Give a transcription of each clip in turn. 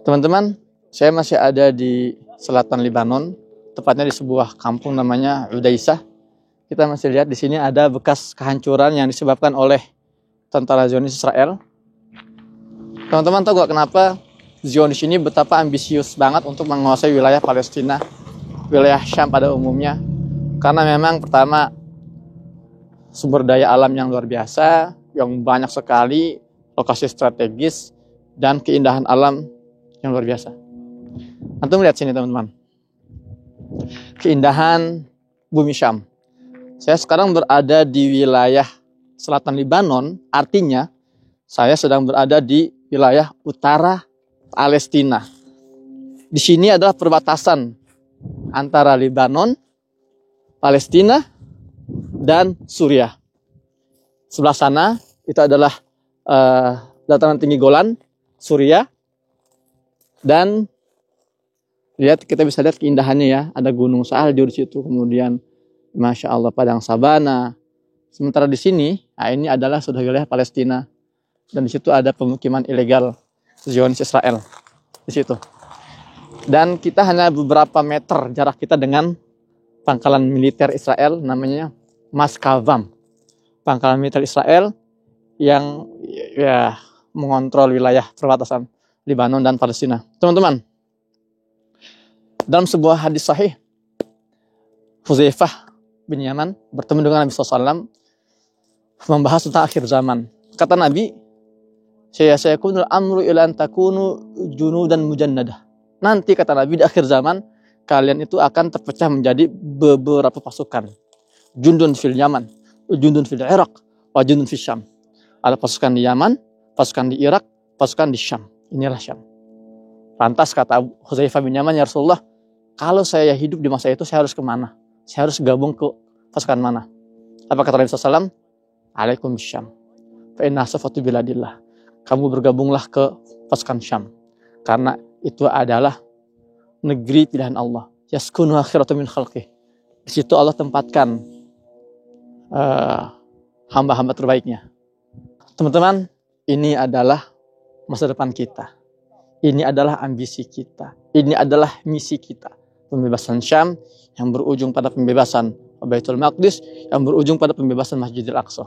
Teman-teman, saya masih ada di selatan Lebanon, tepatnya di sebuah kampung namanya Udaisah. Kita masih lihat di sini ada bekas kehancuran yang disebabkan oleh tentara Zionis Israel. Teman-teman tahu gak kenapa Zionis ini betapa ambisius banget untuk menguasai wilayah Palestina, wilayah Syam pada umumnya? Karena memang pertama, sumber daya alam yang luar biasa, yang banyak sekali, lokasi strategis, dan keindahan alam yang luar biasa. Antum lihat sini teman-teman, keindahan bumi Syam. Saya sekarang berada di wilayah selatan Lebanon, artinya saya sedang berada di wilayah utara Palestina. Di sini adalah perbatasan antara Lebanon, Palestina, dan Suriah. Sebelah sana itu adalah dataran tinggi Golan, Suriah. Dan kita bisa lihat keindahannya ya. Ada gunung salju di situ, kemudian Masya Allah padang sabana. Sementara di sini, ini adalah sudah wilayah Palestina. Dan di situ ada pemukiman ilegal Zionis Israel di situ. Dan kita hanya beberapa meter jarak kita dengan pangkalan militer Israel namanya Maskavam. Pangkalan militer Israel yang ya mengontrol wilayah perbatasan Lebanon dan Palestina. Teman-teman, dalam sebuah hadis sahih, Hudzaifah bin Yaman bertemu dengan Nabi SAW membahas tentang akhir zaman. Kata Nabi, sayakunul amru ila an takunu junudan mujannadah. Nanti kata Nabi di akhir zaman kalian itu akan terpecah menjadi beberapa pasukan. Jundun fil Yaman, jundun fil Irak, wa jundun fil Syam. Ada pasukan di Yaman, pasukan di Irak, pasukan di Syam. Inilah Syam. Lantas kata Hudzaifah bin Yaman, ya Rasulullah, kalau saya hidup di masa itu saya harus kemana? Saya harus gabung ke pasukan mana? Apa kata Nabi SAW? Alaikum Syam. Fa inna safatu biladillah. Kamu bergabunglah ke pasukan Syam. Karena itu adalah negeri pilihan Allah. Yaskunu akhiratu min khalqih. Di situ Allah tempatkan hamba-hamba terbaiknya. Teman-teman, ini adalah masa depan kita. Ini adalah ambisi kita. Ini adalah misi kita. Pembebasan Syam yang berujung pada pembebasan Baitul Maqdis, yang berujung pada pembebasan Masjidil Aqsa.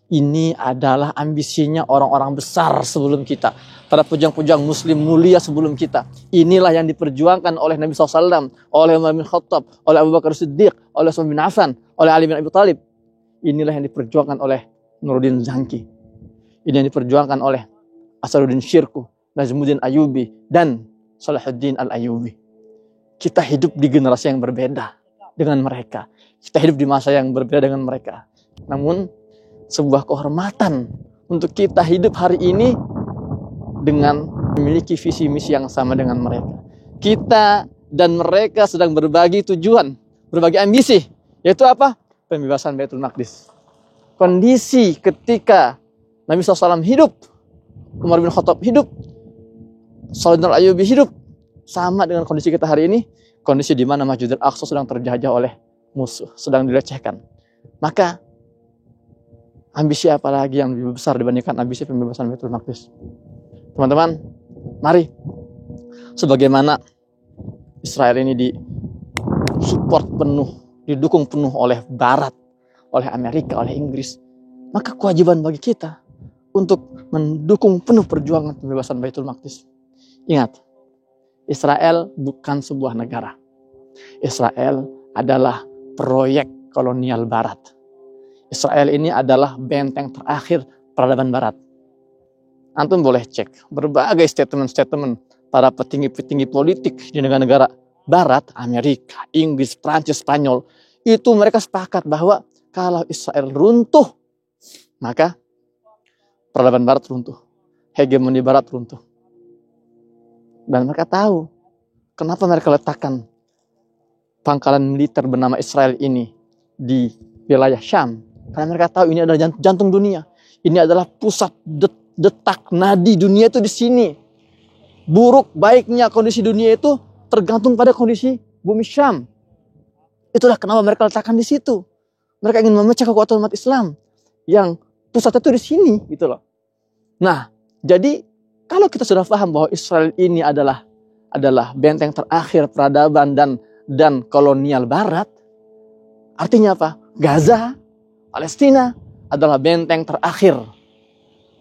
Ini adalah ambisinya orang-orang besar sebelum kita. Para pejuang-pejuang muslim mulia sebelum kita. Inilah yang diperjuangkan oleh Nabi SAW, oleh Umar bin Khattab, oleh Abu Bakar Siddiq, oleh Utsman bin Affan, oleh Ali bin Abi Thalib. Inilah yang diperjuangkan oleh Nuruddin Zanki. Ini yang diperjuangkan oleh Asaduddin Syirkuh, Najmuddin Ayyubi, dan Salahuddin Al-Ayyubi. Kita hidup di generasi yang berbeda dengan mereka. Kita hidup di masa yang berbeda dengan mereka. Namun, sebuah kehormatan untuk kita hidup hari ini dengan memiliki visi misi yang sama dengan mereka. Kita dan mereka sedang berbagi tujuan, berbagi ambisi. Yaitu apa? Pembebasan Baitul Maqdis. Kondisi ketika Nabi SAW hidup, Umar bin Khattab hidup, Salahuddin Al-Ayyubi hidup, sama dengan kondisi kita hari ini, kondisi di mana Masjidil Aqsa sedang terjajah oleh musuh, sedang dilecehkan. Maka ambisi apa lagi yang lebih besar dibandingkan ambisi pembebasan Baitul Maqdis? Teman-teman, mari sebagaimana Israel ini disupport penuh, didukung penuh oleh Barat, oleh Amerika, oleh Inggris, maka kewajiban bagi kita untuk mendukung penuh perjuangan pembebasan Baitul Maqdis. Ingat, Israel bukan sebuah negara. Israel adalah proyek kolonial Barat. Israel ini adalah benteng terakhir peradaban Barat. Antum boleh cek berbagai statement-statement para petinggi-petinggi politik di negara-negara Barat, Amerika, Inggris, Prancis, Spanyol. Itu mereka sepakat bahwa kalau Israel runtuh, maka peradaban Barat runtuh. Hegemoni Barat runtuh. Dan mereka tahu kenapa mereka letakkan pangkalan militer bernama Israel ini di wilayah Syam. Karena mereka tahu ini adalah jantung dunia. Ini adalah pusat detak nadi dunia itu di sini. Buruk baiknya kondisi dunia itu tergantung pada kondisi bumi Syam. Itulah kenapa mereka letakkan di situ. Mereka ingin memecah kekuatan umat Islam yang pusatnya itu di sini, gitu loh. Nah, jadi Kalau kita sudah paham bahwa Israel ini adalah benteng terakhir peradaban dan kolonial Barat, artinya apa? Gaza, Palestina adalah benteng terakhir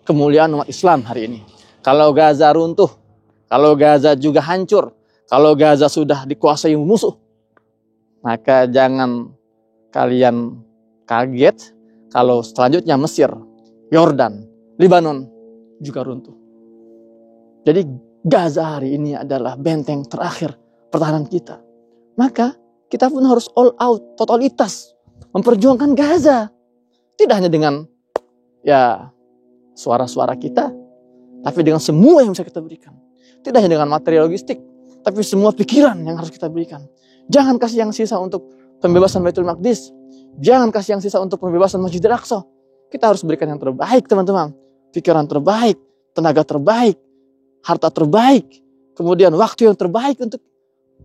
kemuliaan umat Islam hari ini. Kalau Gaza runtuh, kalau Gaza juga hancur, kalau Gaza sudah dikuasai musuh, maka jangan kalian kaget kalau selanjutnya Mesir, Yordan, Lebanon juga runtuh. Jadi Gaza hari ini adalah benteng terakhir pertahanan kita. Maka kita pun harus all out, totalitas memperjuangkan Gaza. Tidak hanya dengan suara-suara kita, tapi dengan semua yang bisa kita berikan. Tidak hanya dengan materi logistik, tapi semua pikiran yang harus kita berikan. Jangan kasih yang sisa untuk pembebasan Baitul Maqdis. Jangan kasih yang sisa untuk pembebasan Masjidil Aqsa. Kita harus berikan yang terbaik, teman-teman. Pikiran terbaik, tenaga terbaik, harta terbaik, kemudian waktu yang terbaik untuk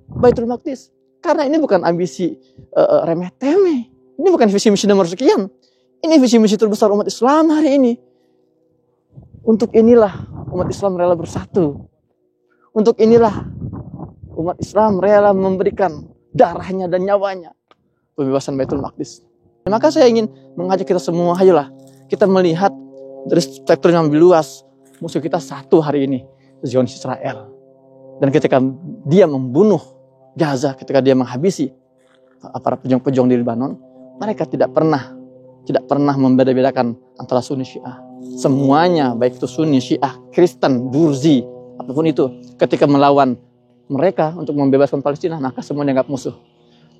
Baitul Maqdis. Karena ini bukan ambisi remeh-temeh. Ini bukan visi misi nomor sekian. Ini visi misi terbesar umat Islam hari ini. Untuk inilah umat Islam rela bersatu. Untuk inilah umat Islam rela memberikan darahnya dan nyawanya pembebasan Baitul Maqdis. Maka saya ingin mengajak kita semua, ayolah kita melihat dari spektrum yang lebih luas. Musuh kita satu hari ini, Zionis Israel. Dan ketika dia membunuh Gaza, ketika dia menghabisi para pejuang-pejuang di Lebanon, mereka tidak pernah membeda-bedakan antara Sunni Syiah. Semuanya, baik itu Sunni, Syiah, Kristen, Durzi, apapun itu, ketika melawan mereka untuk membebaskan Palestina, maka semua dianggap musuh.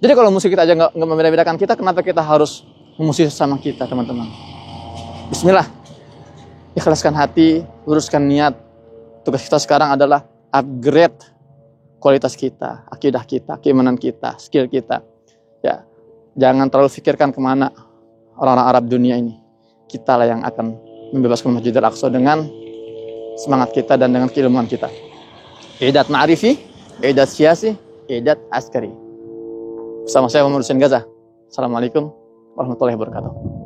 Jadi kalau musuh kita aja nggak membeda-bedakan kita, kenapa kita harus memusuhi sesama kita, teman-teman? Bismillah, ikhlaskan hati, luruskan niat. Tugas kita sekarang adalah upgrade kualitas kita, akidah kita, keimanan kita, skill kita. Ya, jangan terlalu pikirkan kemana orang-orang Arab dunia ini. Kita lah yang akan membebaskan Masjidil Aqsa dengan semangat kita dan dengan keilmuan kita. Idat ma'rifi, idat siyasi, idat askari. Bersama saya Muhammad Hussein Gaza. Assalamualaikum warahmatullahi wabarakatuh.